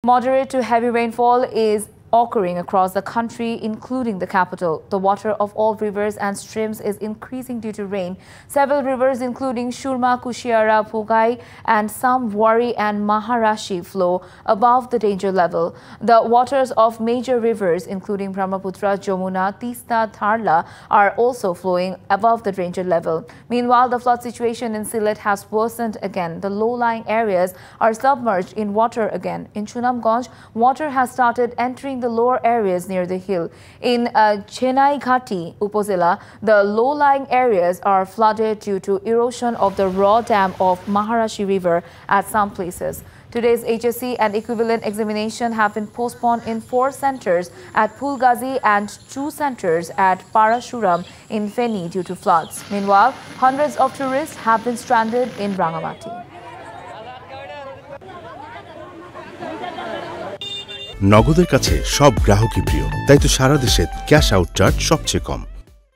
Moderate to heavy rainfall is occurring across the country, including the capital. The water of all rivers and streams is increasing due to rain. Several rivers, including Shurma, Kushiara, Pogai, and some Wari and Maharashi, flow above the danger level. The waters of major rivers, including Brahmaputra, Jamuna, Tista, Tharla, are also flowing above the danger level. Meanwhile, the flood situation in Sylhet has worsened again. The low-lying areas are submerged in water again. In Chunamganj, water has started entering the lower areas near the hill. In Chennai Ghati, Upazila, the low-lying areas are flooded due to erosion of the raw dam of Maharashi River at some places. Today's HSC and equivalent examination have been postponed in 4 centers at Phulgazi and 2 centers at Parashuram in Feni due to floods. Meanwhile, hundreds of tourists have been stranded in Rangamati. নগদের কাছে সব গ্রাহকই প্রিয়, তাই তো সারা দেশে cash out charge সবচেয়ে কম।